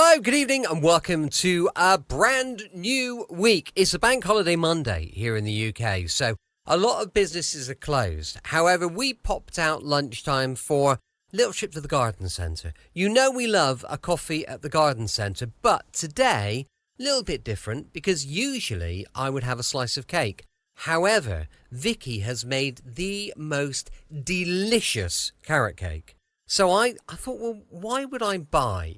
Hello, good evening, and welcome to a brand new week. It's a bank holiday Monday here in the UK, so a lot of businesses are closed. However, we popped out lunchtime for a little trip to the garden centre. You know we love a coffee at the garden centre, but today, a little bit different, because usually I would have a slice of cake. However, Vicky has made the most delicious carrot cake. So I thought, well, why would I buy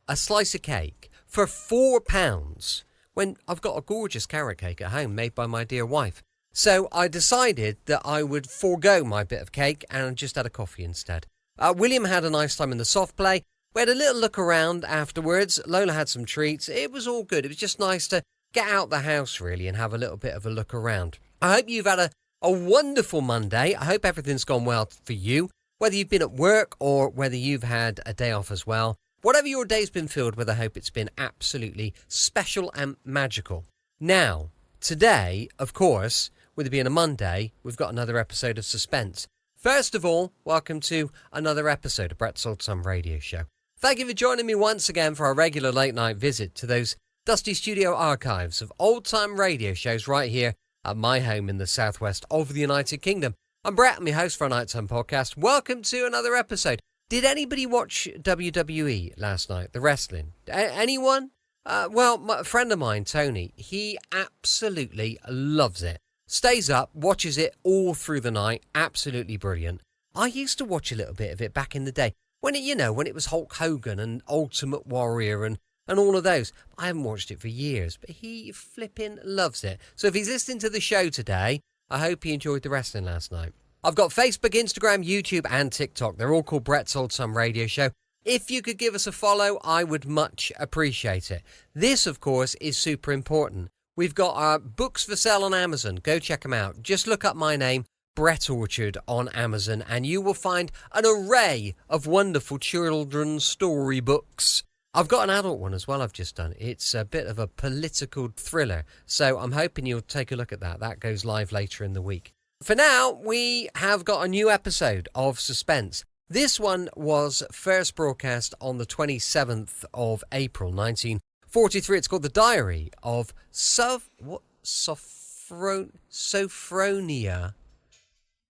a slice of cake for £4 when I've got a gorgeous carrot cake at home made by my dear wife? So I decided that I would forego my bit of cake and just had a coffee instead. William had a nice time in the soft play. We had a little look around afterwards. Lola had some treats. It was all good. It was just nice to get out the house really and have a little bit of a look around. I hope you've had a wonderful Monday. I hope everything's gone well for you, whether you've been at work or whether you've had a day off as well. Whatever your day's been filled with, I hope it's been absolutely special and magical. Now, today, of course, with it being a Monday, we've got another episode of Suspense. First of all, welcome to another episode of Brett's Old Time Radio Show. Thank you for joining me once again for our regular late night visit to those dusty studio archives of old time radio shows right here at my home in the southwest of the United Kingdom. I'm Brett, I'm your host for a nighttime podcast. Welcome to another episode. Did anybody watch WWE last night, the wrestling? Anyone? Well, a friend of mine, Tony, he absolutely loves it. Stays up, watches it all through the night. Absolutely brilliant. I used to watch a little bit of it back in the day when it was Hulk Hogan and Ultimate Warrior and all of those. I haven't watched it for years, but he flipping loves it. So if he's listening to the show today, I hope he enjoyed the wrestling last night. I've got Facebook, Instagram, YouTube and TikTok. They're all called Brett's Old Time Radio Show. If you could give us a follow, I would much appreciate it. This, of course, is super important. We've got our books for sale on Amazon. Go check them out. Just look up my name, Brett Orchard, on Amazon, and you will find an array of wonderful children's story books. I've got an adult one as well I've just done. It's a bit of a political thriller, so I'm hoping you'll take a look at that. That goes live later in the week. For now, we have got a new episode of Suspense. This one was first broadcast on the 27th of April, 1943. It's called The Diary of Sophronia.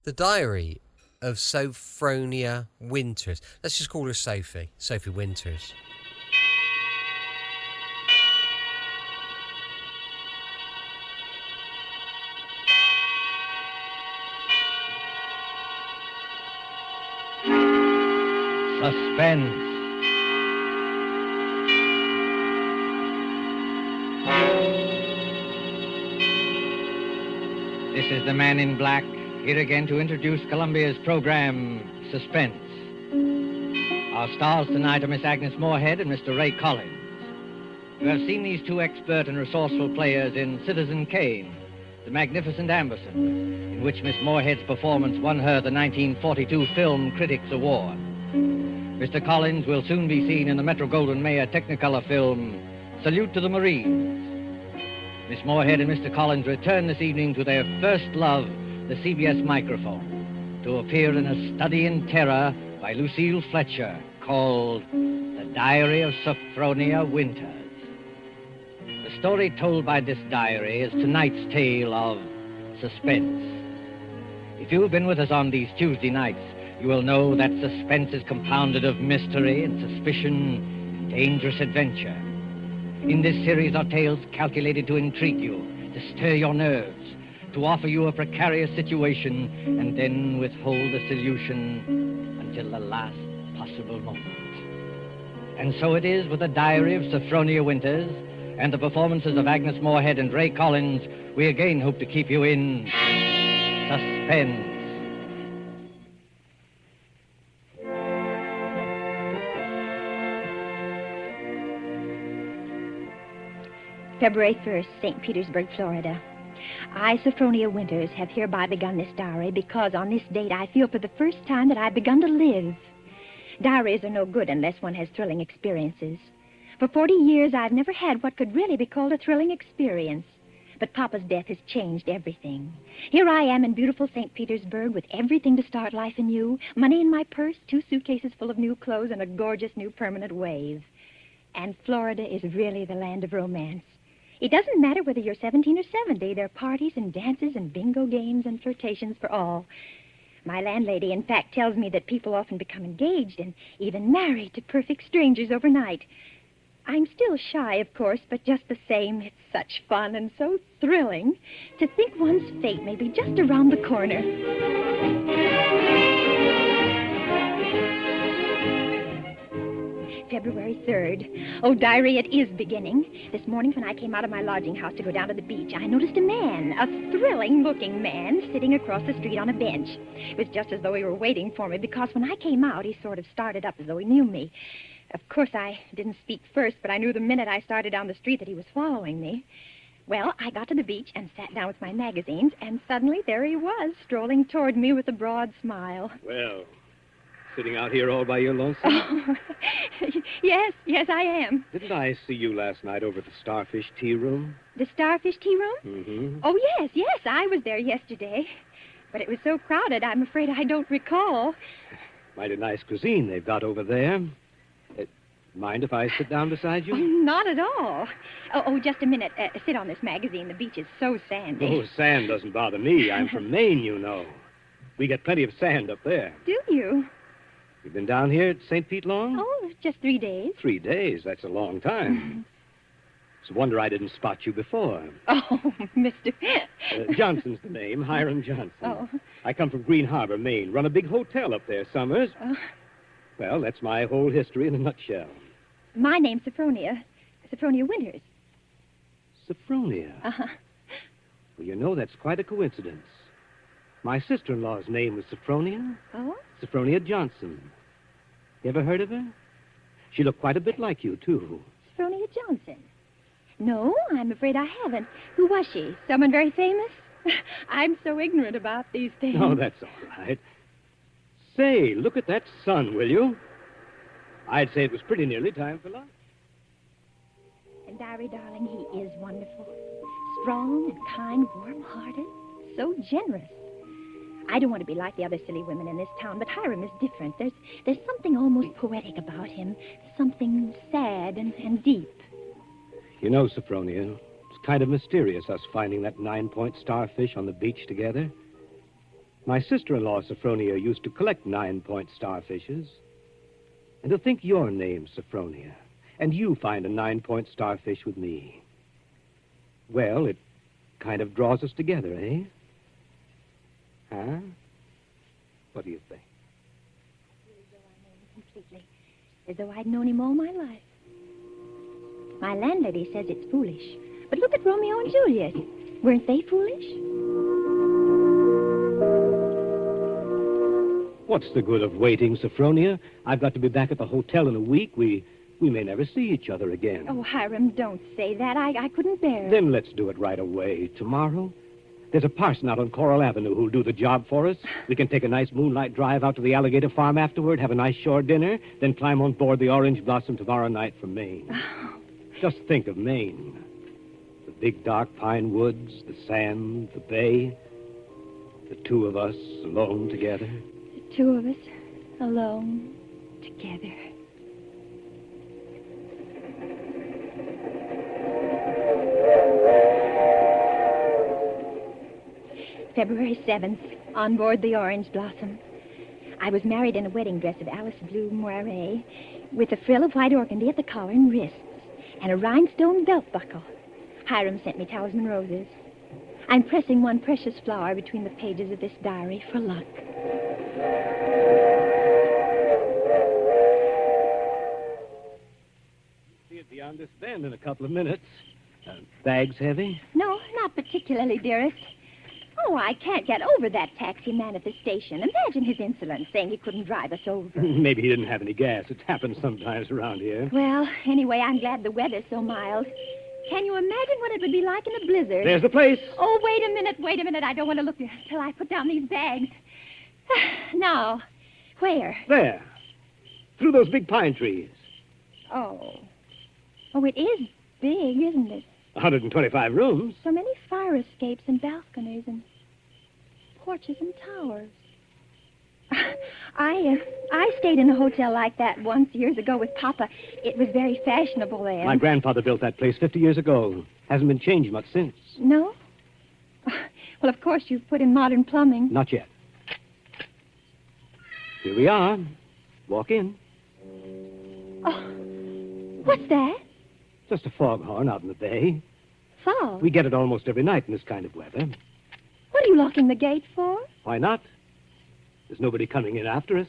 The Diary of Sophronia Winters. Let's just call her Sophie. Sophie Winters. Suspense. This is the Man in Black, here again to introduce Columbia's program, Suspense. Our stars tonight are Miss Agnes Moorehead and Mr. Ray Collins. You have seen these two expert and resourceful players in Citizen Kane, The Magnificent Amberson, in which Miss Moorehead's performance won her the 1942 Film Critics Award. Mr. Collins will soon be seen in the Metro-Goldwyn-Mayer Technicolor film, Salute to the Marines. Miss Moorehead and Mr. Collins return this evening to their first love, the CBS microphone, to appear in a study in terror by Lucille Fletcher called The Diary of Sophronia Winters. The story told by this diary is tonight's tale of suspense. If you have been with us on these Tuesday nights, you will know that suspense is compounded of mystery and suspicion and dangerous adventure. In this series are tales calculated to intrigue you, to stir your nerves, to offer you a precarious situation, and then withhold the solution until the last possible moment. And so it is with the Diary of Sophronia Winters and the performances of Agnes Moorehead and Ray Collins, we again hope to keep you in suspense. February 1st, St. Petersburg, Florida. I, Sophronia Winters, have hereby begun this diary because on this date I feel for the first time that I've begun to live. Diaries are no good unless one has thrilling experiences. For 40 years, I've never had what could really be called a thrilling experience. But Papa's death has changed everything. Here I am in beautiful St. Petersburg with everything to start life anew, money in my purse, 2 suitcases full of new clothes, and a gorgeous new permanent wave. And Florida is really the land of romance. It doesn't matter whether you're 17 or 70. There are parties and dances and bingo games and flirtations for all. My landlady, in fact, tells me that people often become engaged and even married to perfect strangers overnight. I'm still shy, of course, but just the same, it's such fun and so thrilling to think one's fate may be just around the corner. February 3rd. Oh, diary, it is beginning. This morning when I came out of my lodging house to go down to the beach, I noticed a man, a thrilling-looking man, sitting across the street on a bench. It was just as though he were waiting for me, because when I came out, he sort of started up as though he knew me. Of course, I didn't speak first, but I knew the minute I started down the street that he was following me. Well, I got to the beach and sat down with my magazines, and suddenly there he was, strolling toward me with a broad smile. Well, sitting out here all by your lonesome? Oh, yes, I am. Didn't I see you last night over at the Starfish Tea Room? The Starfish Tea Room? Mm-hmm. Oh, yes, I was there yesterday. But it was so crowded, I'm afraid I don't recall. Mighty nice cuisine they've got over there. Mind if I sit down beside you? Oh, not at all. Oh, just a minute. Sit on this magazine. The beach is so sandy. Oh, sand doesn't bother me. I'm from Maine, you know. We get plenty of sand up there. Do you? You've been down here at St. Pete long? Oh, just 3 days. 3 days? That's a long time. It's a wonder I didn't spot you before. Oh, Mr. Johnson's the name, Hiram Johnson. Oh. I come from Green Harbor, Maine. Run a big hotel up there summers. Oh. Well, that's my whole history in a nutshell. My name's Sophronia. Sophronia Winters. Sophronia? Uh-huh. Well, you know, that's quite a coincidence. My sister-in-law's name was Sophronia. Oh? Sophronia Johnson. You ever heard of her? She looked quite a bit like you, too. Sophronia Johnson? No, I'm afraid I haven't. Who was she? Someone very famous? I'm so ignorant about these things. Oh, that's all right. Say, look at that sun, will you? I'd say it was pretty nearly time for lunch. And Diary, darling, he is wonderful. Strong and kind, warm-hearted, so generous. I don't want to be like the other silly women in this town, but Hiram is different. There's something almost poetic about him, something sad and deep. You know, Sophronia, it's kind of mysterious, us finding that 9-point starfish on the beach together. My sister-in-law, Sophronia, used to collect 9-point starfishes. And to think your name's Sophronia, and you find a 9-point starfish with me. Well, it kind of draws us together, eh? Huh? What do you think? As though I know him completely. As though I'd known him all my life. My landlady says it's foolish. But look at Romeo and Juliet. Weren't they foolish? What's the good of waiting, Sophronia? I've got to be back at the hotel in a week. We may never see each other again. Oh, Hiram, don't say that. I couldn't bear it. Then let's do it right away. Tomorrow? There's a parson out on Coral Avenue who'll do the job for us. We can take a nice moonlight drive out to the alligator farm afterward, have a nice shore dinner, then climb on board the Orange Blossom tomorrow night from Maine. Just think of Maine. The big dark pine woods, the sand, the bay. The two of us alone together. The two of us alone together. February 7th, on board the Orange Blossom. I was married in a wedding dress of Alice blue moiré, with a frill of white organdy at the collar and wrists, and a rhinestone belt buckle. Hiram sent me talisman roses. I'm pressing one precious flower between the pages of this diary for luck. See it beyond this bend in a couple of minutes. Bags heavy? No, not particularly, dearest. Oh, I can't get over that taxi man at the station. Imagine his insolence, saying he couldn't drive us over. Maybe he didn't have any gas. It happens sometimes around here. Well, anyway, I'm glad the weather's so mild. Can you imagine what it would be like in a blizzard? There's the place. Oh, wait a minute. I don't want to look till I put down these bags. Now, where? There. Through those big pine trees. Oh, it is big, isn't it? 125 rooms. So many fire escapes and balconies and porches and towers. I stayed in a hotel like that once years ago with Papa. It was very fashionable then. My grandfather built that place 50 years ago. Hasn't been changed much since. No? Well, of course, you've put in modern plumbing. Not yet. Here we are. Walk in. Oh, what's that? Just a foghorn out in the bay. Fog? We get it almost every night in this kind of weather. What are you locking the gate for? Why not? There's nobody coming in after us.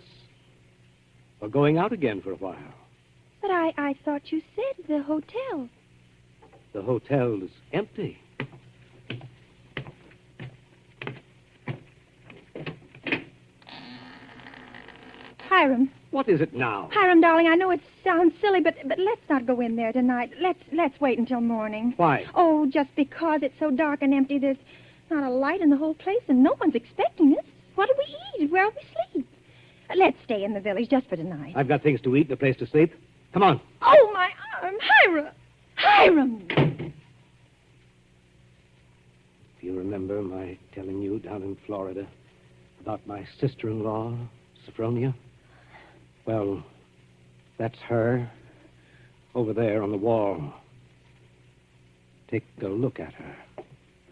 Or going out again for a while. But I thought you said the hotel. The hotel is empty. Hiram. What is it now? Hiram, darling, I know it sounds silly, but let's not go in there tonight. Let's wait until morning. Why? Oh, just because it's so dark and empty, there's not a light in the whole place, and no one's expecting us. What do we eat? Where will we sleep? Let's stay in the village just for tonight. I've got things to eat and a place to sleep. Come on. Oh, my arm! Hiram! Hiram! Do you remember my telling you down in Florida about my sister-in-law, Sophronia? Well, that's her over there on the wall. Take a look at her.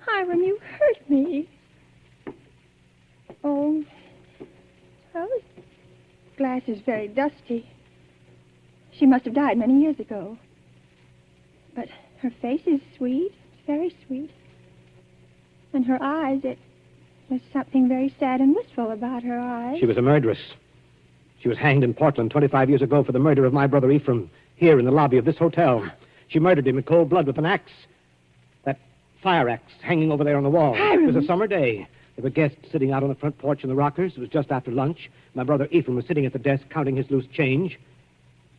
Hiram, you hurt me. Oh, well, this glass is very dusty. She must have died many years ago. But her face is sweet, very sweet. And her eyes, it was something very sad and wistful about her eyes. She was a murderess. She was hanged in Portland 25 years ago for the murder of my brother Ephraim, here in the lobby of this hotel. She murdered him in cold blood with an axe. That fire axe hanging over there on the wall. Hiram. It was a summer day. There were guests sitting out on the front porch in the rockers. It was just after lunch. My brother Ephraim was sitting at the desk counting his loose change.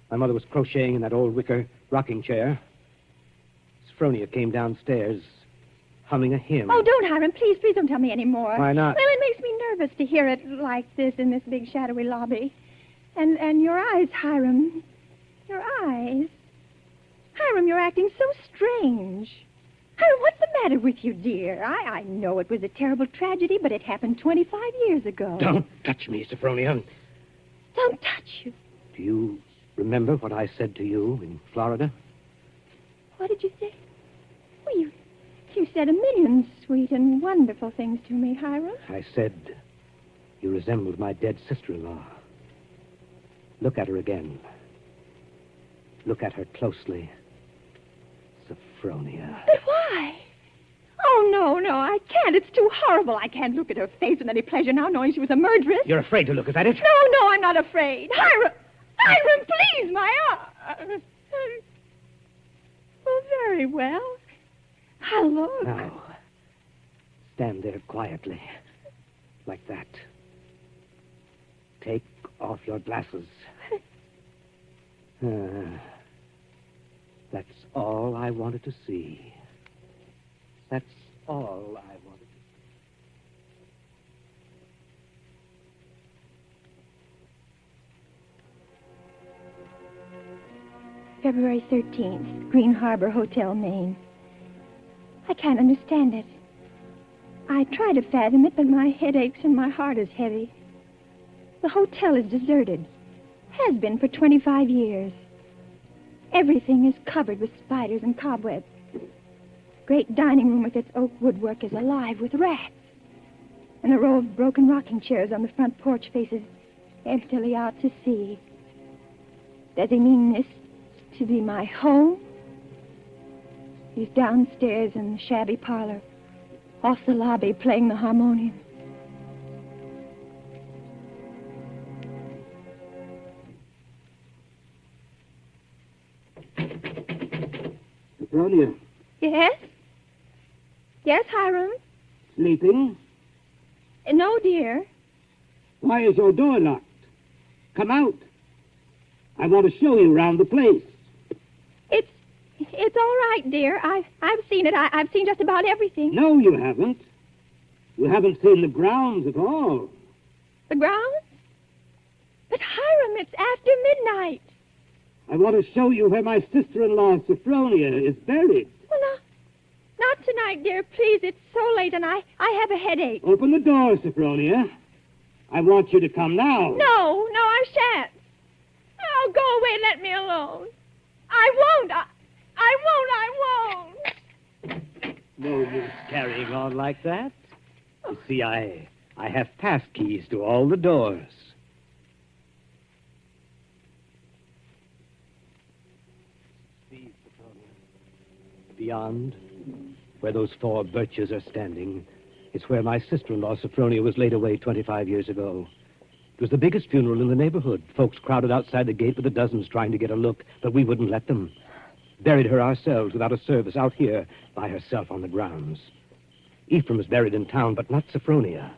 My mother was crocheting in that old wicker rocking chair. Sophronia came downstairs, humming a hymn. Oh, don't, Hiram. Please don't tell me any more. Why not? Well, it makes me nervous to hear it like this in this big shadowy lobby. And your eyes, Hiram. Your eyes. Hiram, you're acting so strange. Hiram, what's the matter with you, dear? I know it was a terrible tragedy, but it happened 25 years ago. Don't touch me, Sophronia. Don't touch you. Do you remember what I said to you in Florida? What did you say? Well, you said a million sweet and wonderful things to me, Hiram. I said you resembled my dead sister-in-law. Look at her again. Look at her closely. Sophronia. But why? Oh, no, I can't. It's too horrible. I can't look at her face with any pleasure now, knowing she was a murderess. You're afraid to look at it? No, I'm not afraid. Hiram, please, my arm. Oh, very well. I'll look. Now, stand there quietly, like that. Take off your glasses. That's all I wanted to see. That's all I wanted to see. February 13th, Green Harbor Hotel, Maine. I can't understand it. I try to fathom it, but my head aches and my heart is heavy. The hotel is deserted. Has been for 25 years. Everything is covered with spiders and cobwebs. Great dining room with its oak woodwork is alive with rats. And a row of broken rocking chairs on the front porch faces emptily out to sea. Does he mean this to be my home? He's downstairs in the shabby parlor, off the lobby, playing the harmonium. Sophronia, Yes? Yes, Hiram? sleeping? No, dear. Why is your door locked? Come out. I want to show you around the place. It's all right, dear. I've seen it. I've seen just about everything. No, you haven't. You haven't seen the grounds at all. The grounds? But, Hiram, it's after midnight. I want to show you where my sister-in-law, Sophronia, is buried. Well, not tonight, dear. Please, it's so late, and I have a headache. Open the door, Sophronia. I want you to come now. No, I shan't. Oh, go away and let me alone. I won't. I won't. No use carrying on like that. You see, I have pass keys to all the doors. See, Sophronia. Beyond, where those 4 birches are standing, it's where my sister-in-law, Sophronia, was laid away 25 years ago. It was the biggest funeral in the neighborhood. Folks crowded outside the gate with the dozens trying to get a look, but we wouldn't let them. Buried her ourselves without a service out here by herself on the grounds. Ephraim is buried in town, but not Sophronia.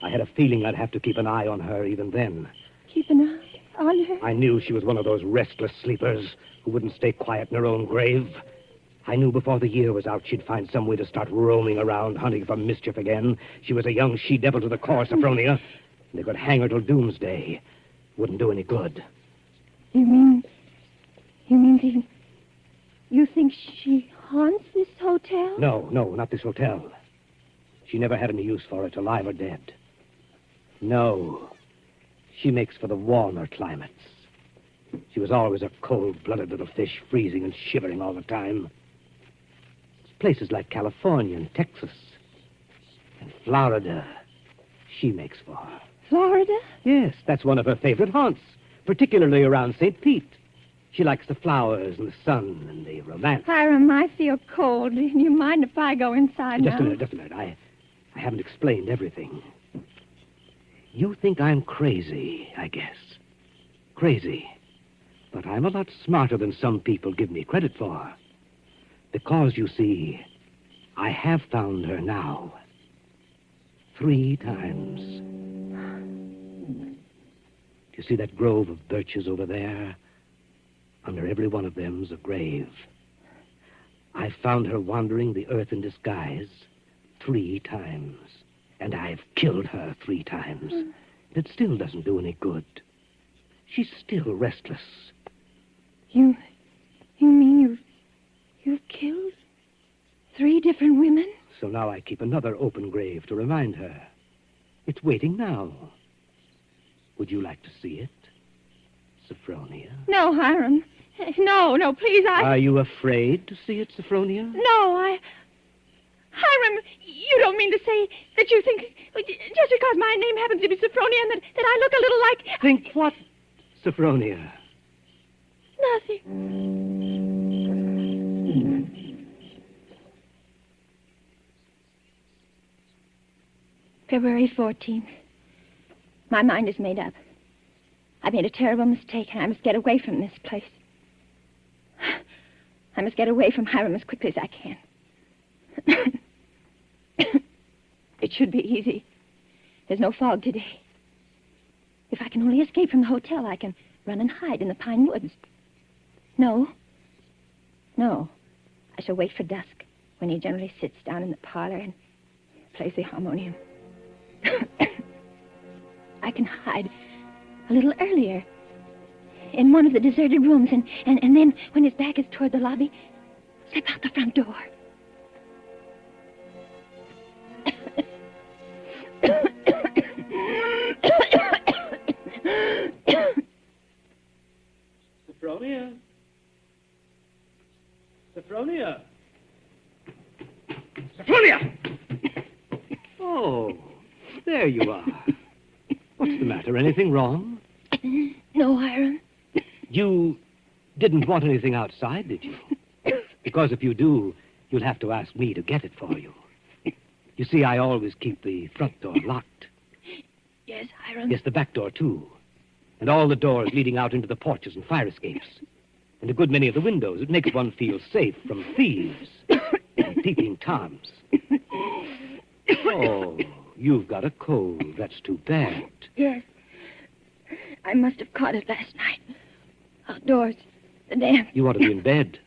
I had a feeling I'd have to keep an eye on her even then. Keep an eye on her? I knew she was one of those restless sleepers who wouldn't stay quiet in her own grave. I knew before the year was out she'd find some way to start roaming around, hunting for mischief again. She was a young she-devil to the core, Sophronia. And they could hang her till doomsday. Wouldn't do any good. You mean you think she haunts this hotel? No, not this hotel. She never had any use for it, alive or dead. No. She makes for the warmer climates. She was always a cold-blooded little fish, freezing and shivering all the time. It's places like California and Texas and Florida she makes for. Florida? Yes, that's one of her favorite haunts, particularly around St. Pete. She likes the flowers and the sun and the romance. Hiram, I feel cold. Do you mind if I go inside Just now? a minute. I haven't explained everything. You think I'm crazy, I guess. Crazy. But I'm a lot smarter than some people give me credit for. Because, you see, I have found her now. 3 times. Do you see that grove of birches over there? Under every one of them's a grave. I found her wandering the earth in disguise 3 times. And I've killed her 3 times. It still doesn't do any good. She's still restless. You mean you've killed 3 different women? So now I keep another open grave to remind her. It's waiting now. Would you like to see it, Sophronia? No, Hiram. No, please, Are you afraid to see it, Sophronia? No, Hiram, you don't mean to say that you think, just because my name happens to be Sophronia, and that I look a little like... Think what, Sophronia? Nothing. February 14th. My mind is made up. I made a terrible mistake, and I must get away from this place. I must get away from Hiram as quickly as I can. It should be easy. There's no fog today. If I can only escape from the hotel, I can run and hide in the pine woods. No. I shall wait for dusk, when he generally sits down in the parlor and plays the harmonium. I can hide a little earlier in one of the deserted rooms, and then, when his back is toward the lobby, slip out the front door. Sophronia? Sophronia? Sophronia! Oh, there you are. What's the matter? Anything wrong? No, Hiram. You didn't want anything outside, did you? Because if you do, you'll have to ask me to get it for you. You see, I always keep the front door locked. Yes, Hiram. Yes, the back door, too. And all the doors leading out into the porches and fire escapes. And a good many of the windows. It makes one feel safe from thieves and peeping Toms. Oh, you've got a cold. That's too bad. Yes. I must have caught it last night. Outdoors. The damp. You ought to be in bed.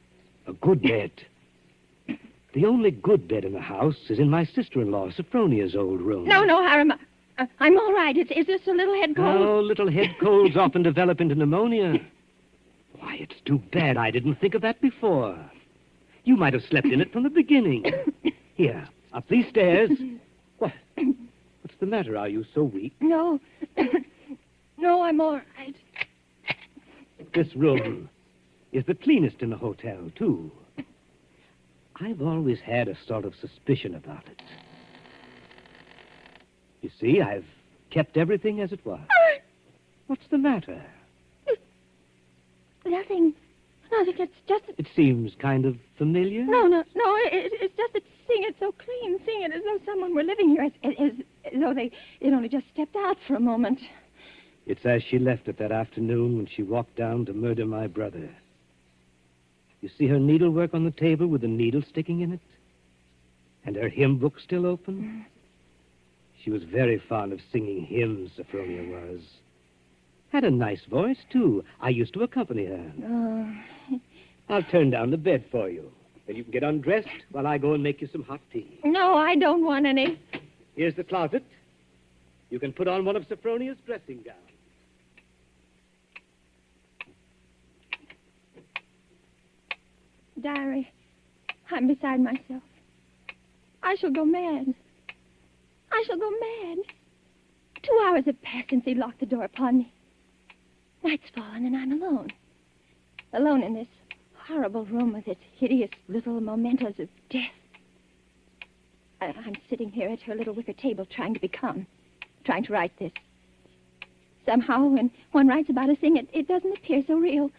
A good bed. The only good bed in the house is in my sister-in-law, Sophronia's old room. No, Hiram. I'm all right. Is this a little head cold? Oh, little head colds often develop into pneumonia. Why, it's too bad I didn't think of that before. You might have slept in it from the beginning. Here, up these stairs. What? What's the matter? Are you so weak? No. No, I'm all right. This room is the cleanest in the hotel, too. I've always had a sort of suspicion about it. You see, I've kept everything as it was. What's the matter? Nothing. It's just... It seems kind of familiar. No. It's just that seeing it so clean, seeing it as though someone were living here, as though they'd only just stepped out for a moment. It's as she left it that afternoon when she walked down to murder my brother. You see her needlework on the table with the needle sticking in it? And her hymn book still open? She was very fond of singing hymns, Sophronia was. Had a nice voice, too. I used to accompany her. Oh. I'll turn down the bed for you. Then you can get undressed while I go and make you some hot tea. No, I don't want any. Here's the closet. You can put on one of Sophronia's dressing gowns. Diary, I'm beside myself. I shall go mad. 2 hours have passed since he locked the door upon me. Night's fallen and I'm alone. Alone in this horrible room with its hideous little mementos of death. I'm sitting here at her little wicker table trying to be calm, trying to write this. Somehow, when one writes about a thing, it doesn't appear so real.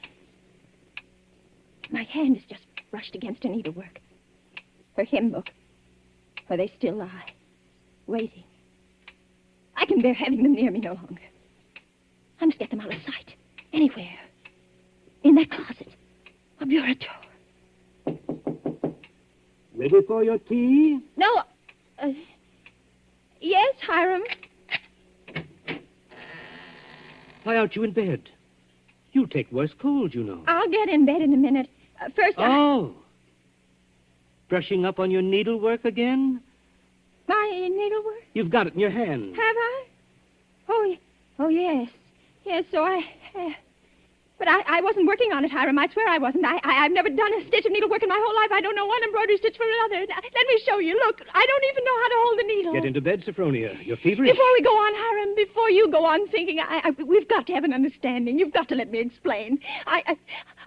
My hand is just brushed against her needlework. Her hymn book, where they still lie, waiting. I can bear having them near me no longer. I must get them out of sight. Anywhere. In that closet. A bureau drawer. Ready for your tea? No. Yes, Hiram. Why aren't you in bed? You'll take worse cold, you know. I'll get in bed in a minute. First, Oh. Brushing up on your needlework again? My needlework? You've got it in your hand. Have I? Oh, yes. Yes, so I have. But I wasn't working on it, Hiram. I swear I wasn't. I've never done a stitch of needlework in my whole life. I don't know one embroidery stitch from another. Let me show you. Look, I don't even know how to hold the needle. Get into bed, Sophronia. You're feverish. Before we go on, Hiram, before you go on thinking, we've got to have an understanding. You've got to let me explain.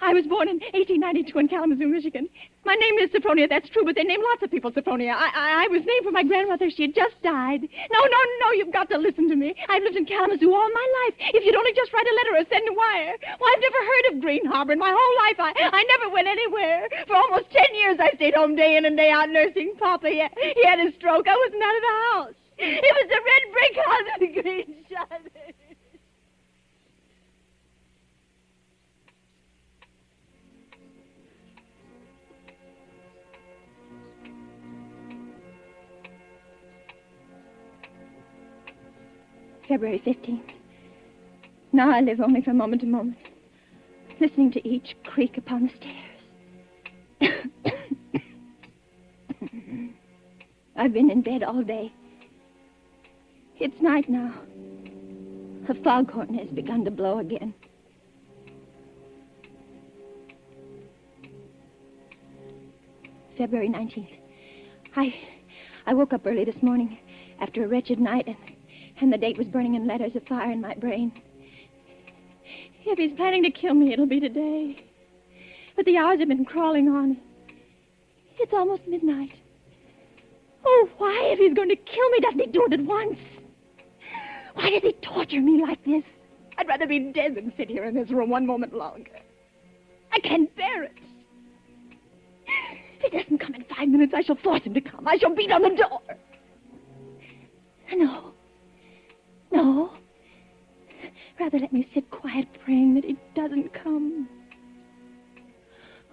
I was born in 1892 in Kalamazoo, Michigan. My name is Sophronia, that's true, but they name lots of people Sophronia. I was named for my grandmother. She had just died. No, you've got to listen to me. I've lived in Kalamazoo all my life. If you'd only just write a letter or send a wire. Well, I've never heard of Green Harbor in my whole life. I never went anywhere. For almost 10 years, I stayed home day in and day out nursing Papa. He had a stroke. I wasn't out of the house. It was the red brick house with the green shutters. February 15th. Now I live only from moment to moment, listening to each creak upon the stairs. I've been in bed all day. It's night now. A foghorn has begun to blow again. February 19th. I woke up early this morning after a wretched night, and the date was burning in letters of fire in my brain. If he's planning to kill me, it'll be today. But the hours have been crawling on. It's almost midnight. Oh, why, if he's going to kill me, doesn't he do it at once? Why does he torture me like this? I'd rather be dead than sit here in this room one moment longer. I can't bear it. If he doesn't come in 5 minutes, I shall force him to come. I shall beat on the door. No. Rather let me sit quiet praying that he doesn't come.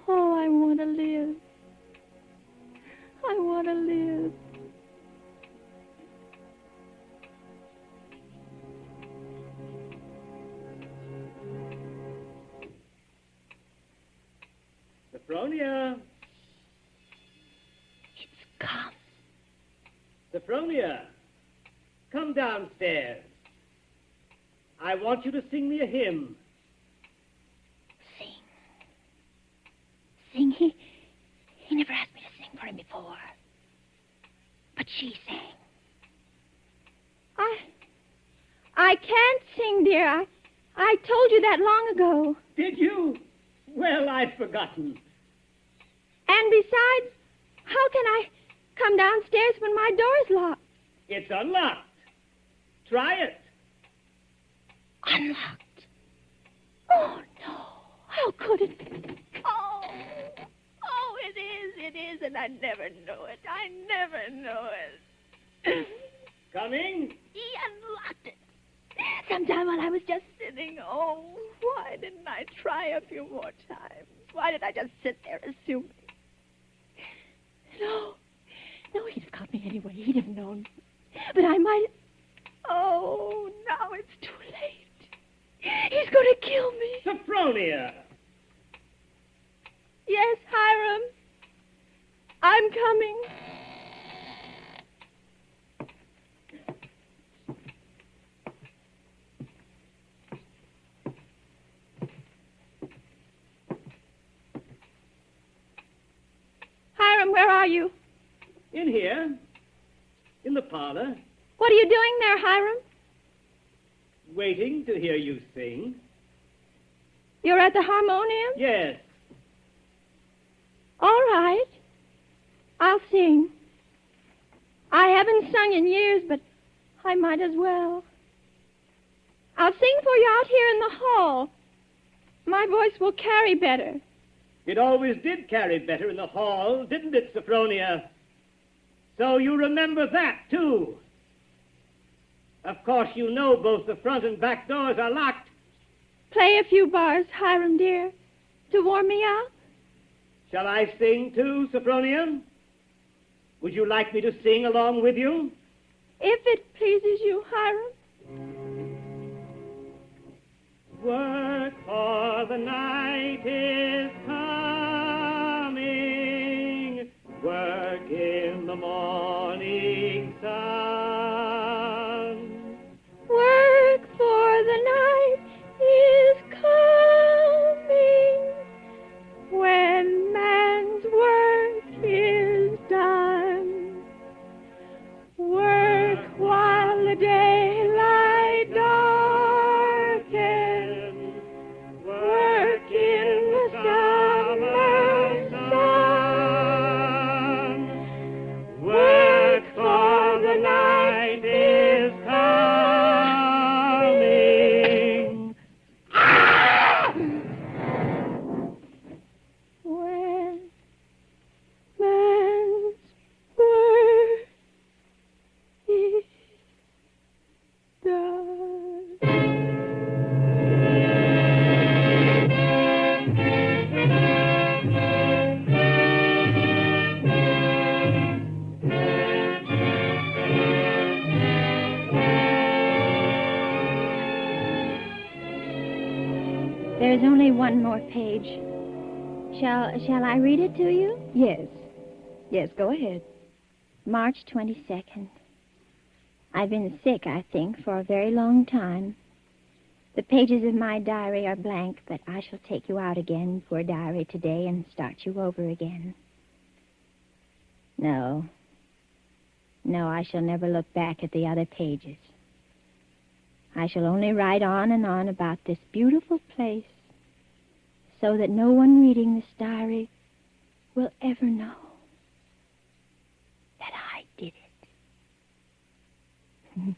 Oh, I want to live. I want to live. Sophronia! It's come. Sophronia! Come downstairs. I want you to sing me a hymn. Sing? He never asked me to sing for him before. But she sang. I told you that long ago. Did you? Well, I'd forgotten. And besides, how can I come downstairs when my door's locked? It's unlocked. Try it. Unlocked? Oh, no. How could it be? Oh, it is, and I never know it. I never know it. Coming? He unlocked it. Sometime while I was just sitting. Oh, why didn't I try a few more times? Why did I just sit there assuming? No, he'd have caught me anyway. He'd have known. But I might... Oh, now it's too late. He's going to kill me. Sophronia! Yes, Hiram. I'm coming. Hiram, where are you? In here. In the parlor. What are you doing there, Hiram? Waiting to hear you sing. You're at the harmonium? Yes. All right. I'll sing. I haven't sung in years, but I might as well. I'll sing for you out here in the hall. My voice will carry better. It always did carry better in the hall, didn't it, Sophronia? So you remember that, too. Of course, you know both the front and back doors are locked. Play a few bars, Hiram, dear, to warm me up. Shall I sing, too, Sophronia? Would you like me to sing along with you? If it pleases you, Hiram. Work for the night is coming. Work in the morning sun. Work for the night is coming when man's work is done. Work while the daylight darkens. Work in the summer sun. Work for the night is coming. When man's work is done. There's only one more page. Shall I read it to you? Yes. Yes, go ahead. March 22nd. I've been sick, I think, for a very long time. The pages of my diary are blank, but I shall take you out again, poor diary, today and start you over again. No, I shall never look back at the other pages. I shall only write on and on about this beautiful place, so that no one reading this diary will ever know that I did it.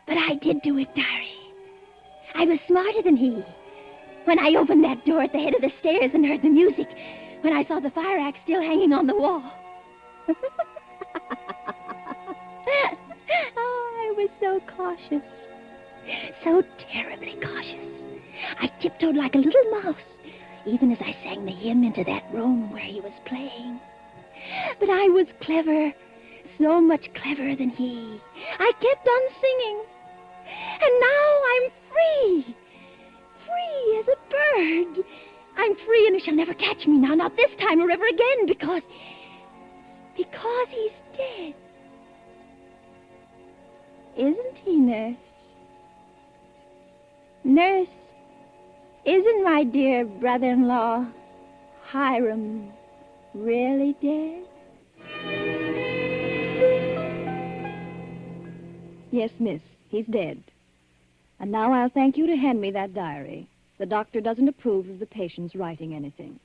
But I did do it, diary. I was smarter than he. When I opened that door at the head of the stairs and heard the music, when I saw the fire axe still hanging on the wall. Oh, I was so cautious. So terribly cautious. I tiptoed like a little mouse, even as I sang the hymn into that room where he was playing. But I was clever, so much cleverer than he. I kept on singing. And now I'm free. Free as a bird. I'm free and he shall never catch me now, not this time or ever again, because he's dead. Isn't he, Nurse? Nurse, isn't my dear brother-in-law, Hiram, really dead? Yes, miss. He's dead. And now I'll thank you to hand me that diary. The doctor doesn't approve of the patient's writing anything.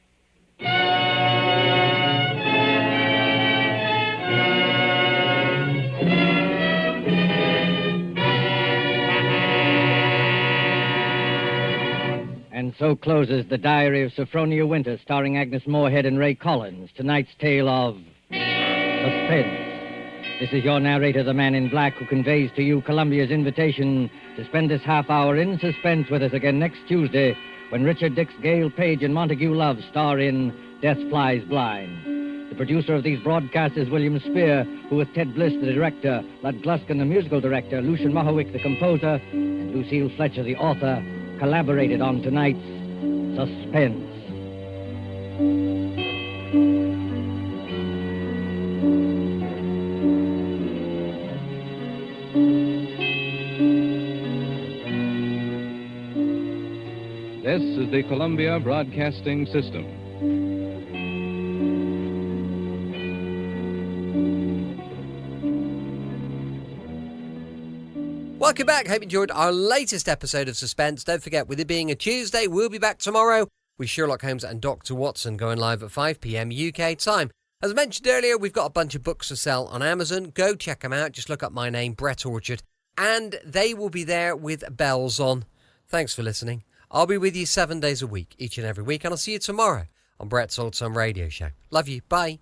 And so closes The Diary of Sophronia Winter, starring Agnes Moorehead and Ray Collins. Tonight's tale of Suspense. This is your narrator, the Man in Black, who conveys to you Columbia's invitation to spend this half hour in suspense with us again next Tuesday, when Richard Dix, Gail Page, and Montague Love star in Death Flies Blind. The producer of these broadcasts is William Spear, who with Ted Bliss, the director, Lud Gluskin, the musical director, Lucian Mohowick, the composer, and Lucille Fletcher, the author, collaborated on tonight's Suspense. This is the Columbia Broadcasting System. Welcome back. Hope you enjoyed our latest episode of Suspense. Don't forget, with it being a Tuesday, we'll be back tomorrow with Sherlock Holmes and Dr. Watson going live at 5 p.m. UK time. As mentioned earlier, we've got a bunch of books to sell on Amazon. Go check them out. Just look up my name, Brett Orchard, and they will be there with bells on. Thanks for listening. I'll be with you 7 days a week, each and every week, and I'll see you tomorrow on Brett's Old Time Radio Show. Love you. Bye.